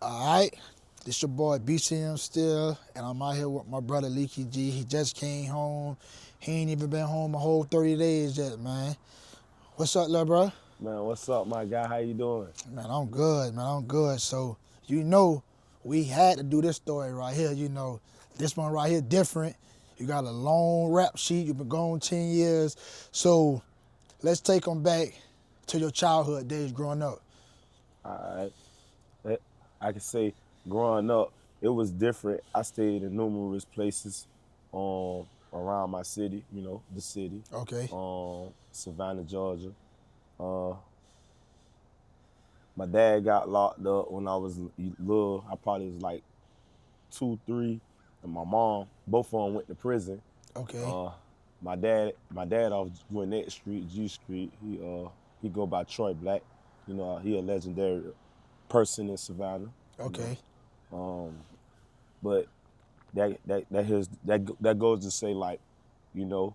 Alright, this your boy BCM still, and I'm out here with my brother Lekeg. He just came home. He ain't even been home a whole 30 days yet, man. What's up, little bro? Man, what's up, my guy? How you doing? Man, I'm good, man. I'm good. So, we had to do this story right here. This one right here different. You got a long rap sheet. You've been gone 10 years. So, let's take them back to your childhood days growing up. All right. I can say growing up, it was different. I stayed in numerous places around my city, the city. Okay. Savannah, Georgia. Uh, my dad got locked up when I was little. I probably was like 2, 3, and my mom, both of them went to prison. Okay. My dad off Gwinnett Street, G Street. He go by Troy Black. He a legendary person in Savannah. Okay. But that goes to say, like, you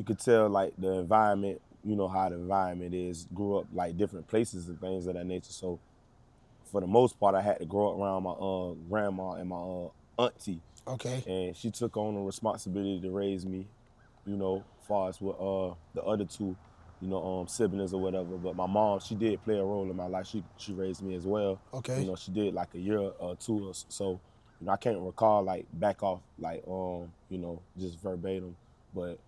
could tell, like, the environment, how the environment is, grew up like different places and things of that nature. So for the most part, I had to grow up around my grandma and my auntie. Okay. And she took on the responsibility to raise me, as far as with the other two, siblings or whatever. But my mom, she did play a role in my life. She raised me as well. Okay. She did like a year or two or so. I can't recall like back off like just verbatim. But,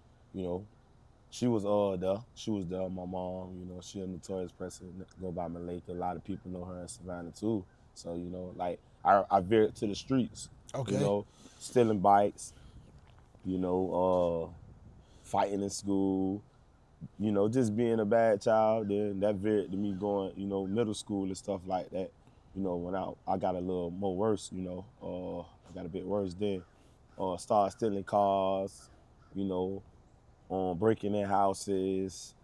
she was there. She was there, my mom, she a notorious person, go by Lekeg. A lot of people know her in Savannah too. So, like I veered to the streets. Okay. Stealing bikes, fighting in school, just being a bad child. Then that veered to me going, middle school and stuff like that. When I got a little more worse, I got a bit worse then. Started stealing cars, breaking in houses.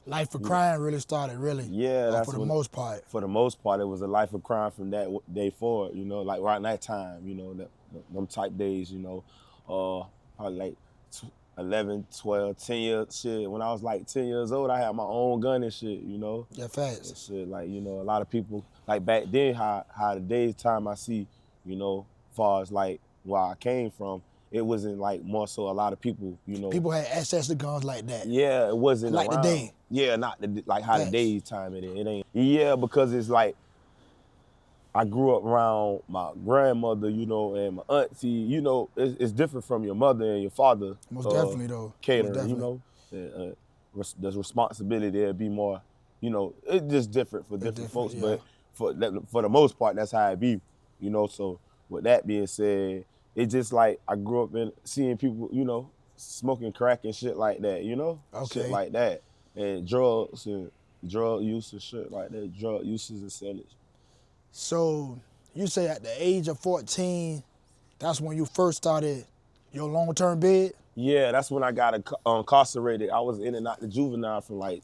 Life of crime really started, Yeah, that's for the most part. For the most part, it was a life of crime from that day forward. Like right that time, them type days. Probably like 11, 12, 10 years. Shit, when I was like 10 years old, I had my own gun and shit. Yeah, facts. And shit, like a lot of people like back then. How the days time I see, far as like where I came from. It wasn't like more so a lot of people, People had access to guns like that. Yeah, it wasn't like around. Today. Yeah, not like how Facts. the days time it is. It ain't. Yeah, because it's like I grew up around my grandmother, and my auntie. It's different from your mother and your father. Most definitely though. Catering, the responsibility there be more. It's just different for different folks. Yeah. But for the most part, that's how it be. So with that being said, it's just like I grew up in seeing people, smoking crack and shit like that, Okay. Shit like that. And drugs and drug use and shit like that, drug uses and sellage. So you say at the age of 14, that's when you first started your long-term bid? Yeah, that's when I got incarcerated. I was in and out the juvenile from like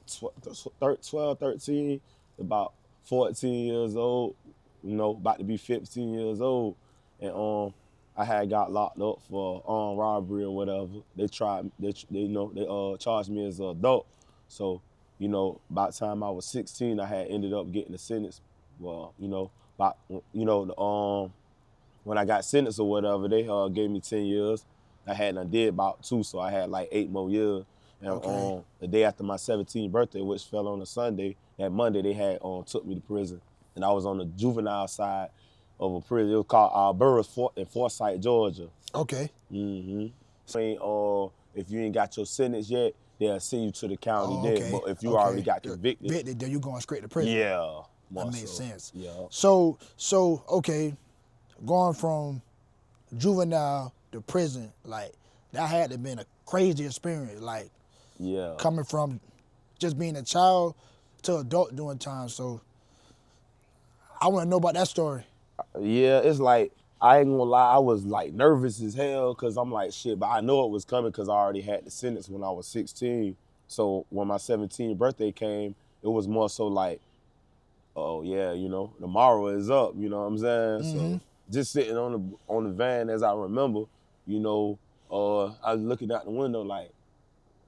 12, 13, about 14 years old, about to be 15 years old. And I had got locked up for armed robbery or whatever. They charged me as an adult. So, by the time I was 16, I had ended up getting a sentence. Well, when I got sentenced or whatever, they gave me 10 years. I hadn't did about 2, so I had like 8 more years. And Okay. The day after my 17th birthday, which fell on a Sunday, that Monday they had took me to prison. And I was on the juvenile side of a prison. It was called Burroughs in Forsyth, Georgia. Okay. So, if you ain't got your sentence yet, they'll send you to the county okay. But if you already got convicted, then you going straight to prison. Yeah. That makes sense. Yeah. So okay, going from juvenile to prison, like that had to have been a crazy experience. Like Yeah. coming from just being a child to adult doing time. So I want to know about that story. Yeah, it's like, I ain't gonna lie, I was like nervous as hell because I'm like, shit, but I know it was coming because I already had the sentence when I was 16. So when my 17th birthday came, it was more so like, oh yeah, tomorrow is up, you know what I'm saying? Mm-hmm. So just sitting on the van as I remember, I was looking out the window like,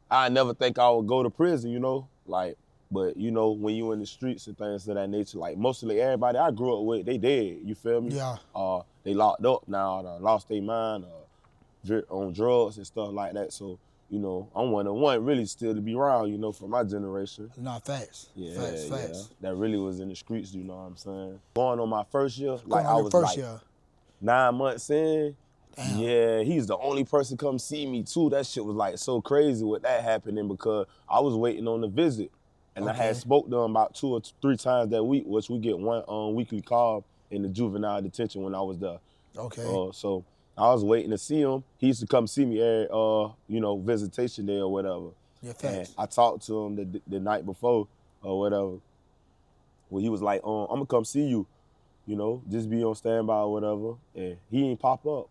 I never think I would go to prison, like But you know, when you in the streets and things of that nature, like mostly everybody I grew up with, they dead. You feel me? Yeah. They locked up now, or lost their mind, or on drugs and stuff like that. So you know, I'm one of one really still to be around. You know, for my generation. Nah, facts. Yeah, Facts. yeah. Facts. That really was in the streets. You know what I'm saying? Going on my first year, Going like on I your was first like year. 9 months in. Damn. Yeah, he's the only person come see me too. That shit was like so crazy with that happening because I was waiting on the visit. And I had Okay. spoke to him about 2 or 3 times that week, which we get one weekly call in the juvenile detention when I was there. Okay. So I was waiting to see him. He used to come see me every, visitation day or whatever. Yeah, And facts. I talked to him the night before or whatever. Well, he was like, I'm gonna come see you, you know, just be on standby or whatever. And he ain't pop up.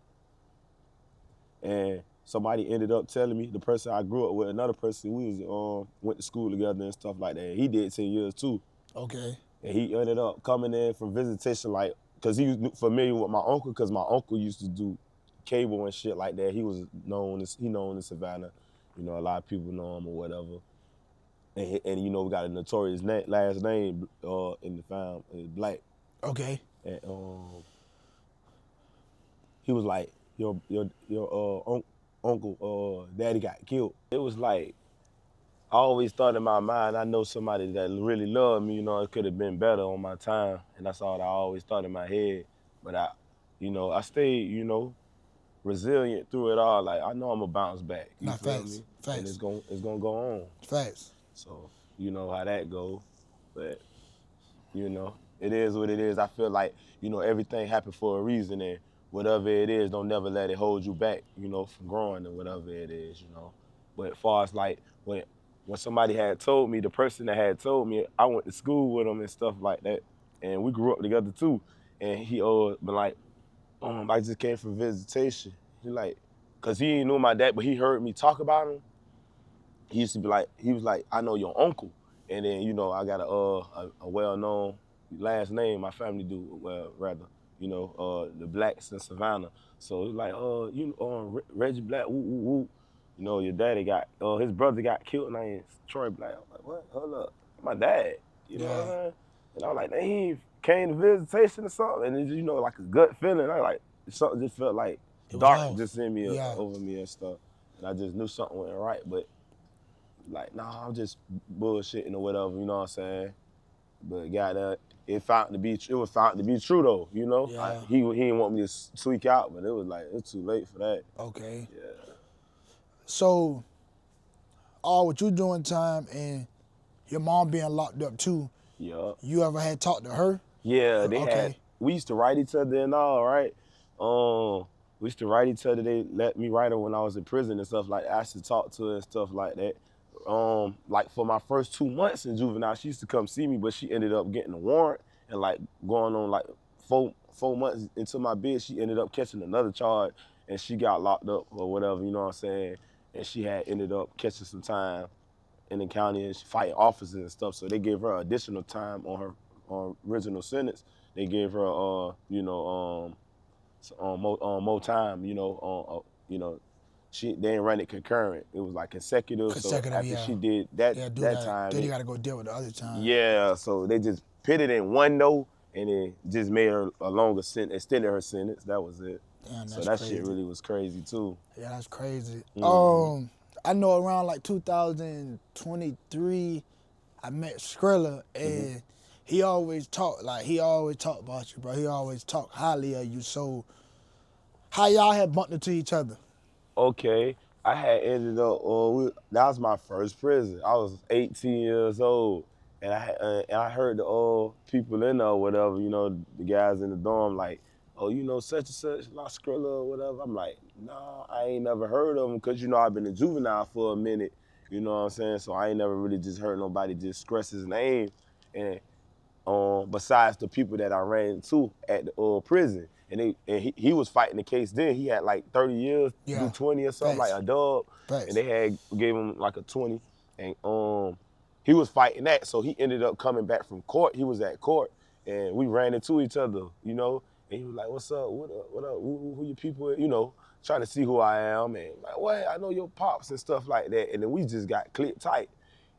And somebody ended up telling me, the person I grew up with, another person, we was went to school together and stuff like that. He did 10 years too. Okay. And he ended up coming in from visitation, like, cause he was familiar with my uncle, cause my uncle used to do cable and shit like that. He was known in Savannah. You know, a lot of people know him or whatever. And you know, we got a notorious last name in the fam, Black. Okay. And he was like, your uncle, daddy got killed. It was like, I always thought in my mind, I know somebody that really loved me, you know, it could have been better on my time. And that's all I always thought in my head. But I stayed, you know, resilient through it all. Like, I know I'm gonna bounce back. You Nah, feel facts. me? Facts. And it's gonna go on. Facts. So, you know how that go. But, you know, it is what it is. I feel like, you know, everything happened for a reason, and whatever it is, don't never let it hold you back, you know, from growing or whatever it is, you know. But as far as like when somebody had told me, the person that had told me, I went to school with him and stuff like that, and we grew up together too. And he been like, I just came from visitation. He like, cause he ain't knew my dad, but he heard me talk about him. He used to be like, he was like, I know your uncle. And then, you know, I got a well-known last name, my family do, well, rather, you know, the Blacks in Savannah. So it's like, Reggie Black, woo, woo, woo. You know, your daddy his brother got killed named Troy Black. I'm like, what? Hold up. My dad. You know what I'm saying? And I was like, he came to visitation or something. And it's, you know, like a gut feeling. I like, something just felt like dark just in me, over me and stuff. And I just knew something wasn't right, but like, nah, I'm just bullshitting or whatever, you know what I'm saying? But it was found to be true though, you know? Yeah. He didn't want me to tweak out, but it was like, it's too late for that. Okay. Yeah. So, all what you doing time and your mom being locked up too, Yeah. you ever had talked to her? Yeah, Okay. We used to write each other and all, right? We used to write each other. They let me write her when I was in prison and stuff like that. I used to talk to her and stuff like that. Like for my first 2 months in juvenile, she used to come see me, but she ended up getting a warrant and like going on like four months into my bid, she ended up catching another charge and she got locked up or whatever, you know what I'm saying? And she had ended up catching some time in the county and she fighting officers and stuff. So they gave her additional time on her original sentence. They gave her, more time, they didn't run it concurrent. It was like consecutive. So after she did that time, then you got to go deal with the other time. Yeah, so they just put it in one though, and then just made her a longer sentence, extended her sentence. That was it. Damn, so that shit really was crazy too. Yeah, that's crazy. Mhm. I know around like 2023, I met Skrilla, and he always talked about you, bro. He always talked highly of you. So, how y'all had bumped into each other? Okay, I had ended up. That was my first prison. I was 18 years old, and I heard the people in there, or whatever, you know, the guys in the dorm, like, oh, you know, such and such, La Skrilla or whatever. I'm like, nah, I ain't never heard of them, because, you know, I've been a juvenile for a minute, you know what I'm saying? So I ain't never really just heard nobody just stress his name. And besides the people that I ran into at the prison. And he was fighting the case then. He had like 30 years, do 20 or something, like a dub. And they gave him like a 20. And he was fighting that, so he ended up coming back from court. He was at court, and we ran into each other, you know? And he was like, what's up, what up, who your people, you know, trying to see who I am. And like, what, I know your pops and stuff like that. And then we just got clicked tight.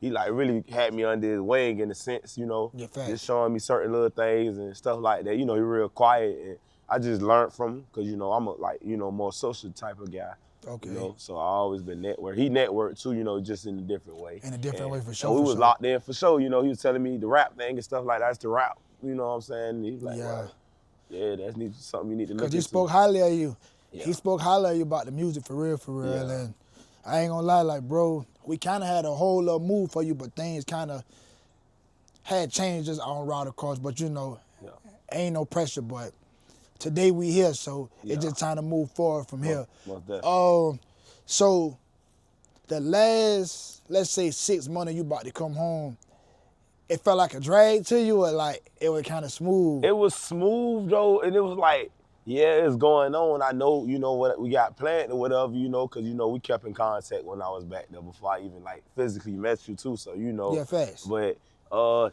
he like really had me under his wing in a sense, you know, Yeah, facts. just showing me certain little things and stuff like that. You know, he real quiet, and I just learned from him because, you know, I'm a like, you know, more social type of guy. Okay. You know, so I always been network. He networked too, you know, just in a different way. In a different way, for sure. And we for was sure. locked in for sure. You know, he was telling me the rap thing and stuff like that's the rap. You know what I'm saying? And he's like, Yeah. well, yeah, that's something you need to look Because into. he spoke highly of you. Yeah. He spoke highly of you about the music for real. Yeah. And I ain't gonna lie, like, bro, we kind of had a whole little move for you, but things kind of had changes on route across. But, you know, ain't no pressure. But today we here, so it's just time to move forward from here. Most definitely. So the last, let's say, 6 months you about to come home, it felt like a drag to you, or like it was kind of smooth? It was smooth though, and it was like, yeah, it's going on. I know, you know, what we got planned or whatever, you know, because, you know, we kept in contact when I was back there before I even like physically met you too, so you know. Yeah, facts. But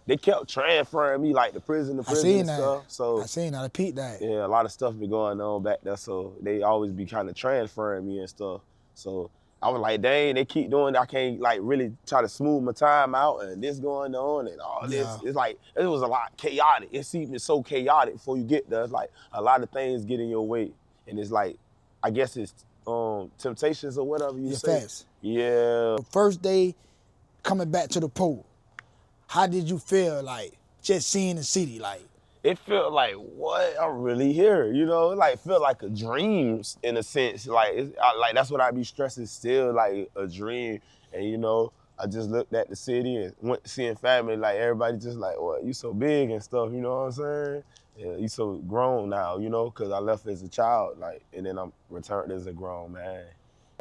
they kept transferring me like the prison I seen and that. stuff. So I seen that. I peeped that. yeah, a lot of stuff been going on back there, so they always be kind of transferring me and stuff. So I was like, dang, they keep doing it. I can't like really try to smooth my time out, and this going on and all this. Yeah. It's like, it was a lot chaotic. It seemed so chaotic before you get there. It's like a lot of things get in your way. And it's like, I guess it's temptations or whatever you say. Facts. Yeah. First day coming back to the pool, how did you feel, like, just seeing the city, like? It felt like, what? I'm really here, you know? It like felt like a dream in a sense. Like, like that's what I be stressing still, like a dream. And you know, I just looked at the city and went seeing family. Like everybody just like, what? You so big and stuff, you know what I'm saying? Yeah, you so grown now, you know? Cause I left as a child, like, and then I'm returned as a grown man.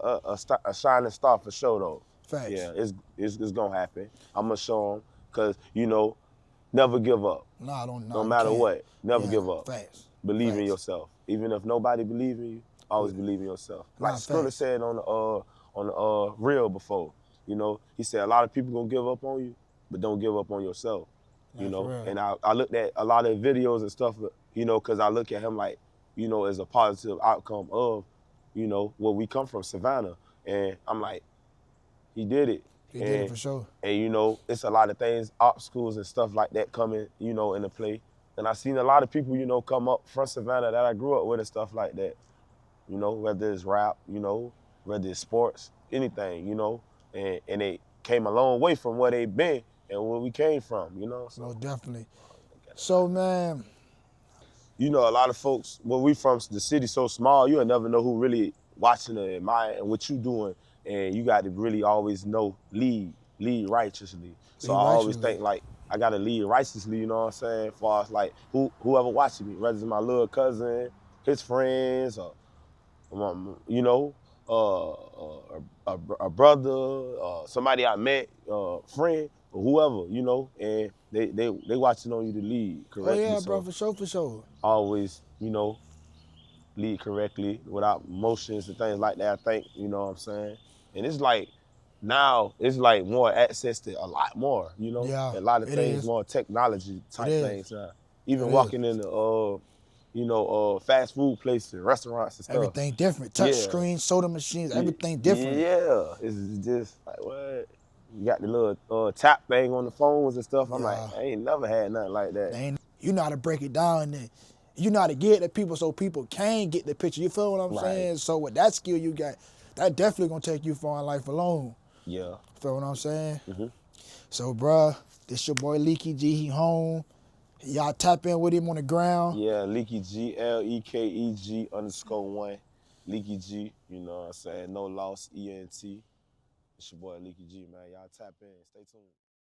A shining star for sure though. Facts. Yeah, it's gonna happen. I'm gonna show them, cause you know, never give up. No matter what, never give up. Facts. Believe in yourself. Even if nobody believes in you, always believe in yourself. Like Skrilla said on the reel before, you know, he said a lot of people gonna give up on you, but don't give up on yourself. You know, and I looked at a lot of videos and stuff, you know, because I look at him like, you know, as a positive outcome of, you know, where we come from, Savannah, and I'm like, he did it. He did it for sure. And you know, it's a lot of things, obstacles and stuff like that coming, you know, into play. And I seen a lot of people, you know, come up from Savannah that I grew up with and stuff like that. You know, whether it's rap, you know, whether it's sports, anything, you know, and they came a long way from where they been and where we came from, you know. So definitely. So man, you know, a lot of folks, where we from, the city so small, you'll never know who really watching and admiring what you doing. And you got to really always know, lead righteously. So I always think like, I got to lead righteously, you know what I'm saying? As far as like, whoever watching me, whether it's my little cousin, his friends, or, you know, a brother, somebody I met, friend, or whoever, you know, and they watching on you to lead correctly. Oh yeah, bro, for sure. Always, you know, lead correctly without emotions and things like that, I think, you know what I'm saying? And it's like, now it's like more access to a lot more, you know? Yeah, a lot of things, more technology type things. Even walking in the, you know, fast food places, restaurants and stuff. Everything different. Touch screens, soda machines, everything different. Yeah, it's just like, what? You got the little tap thing on the phones and stuff. I'm like, I ain't never had nothing like that. You know how to break it down, and you know how to get it to people so people can get the picture. You feel what I'm saying? So with that skill you got, that definitely gonna take you far in life alone. Yeah. Feel what I'm saying? So, bruh, this your boy Lekeg G. He home. Y'all tap in with him on the ground. Yeah, Lekeg G, LEKEG _1. Lekeg G, you know what I'm saying? No loss, ENT. It's your boy Lekeg G, man. Y'all tap in. Stay tuned.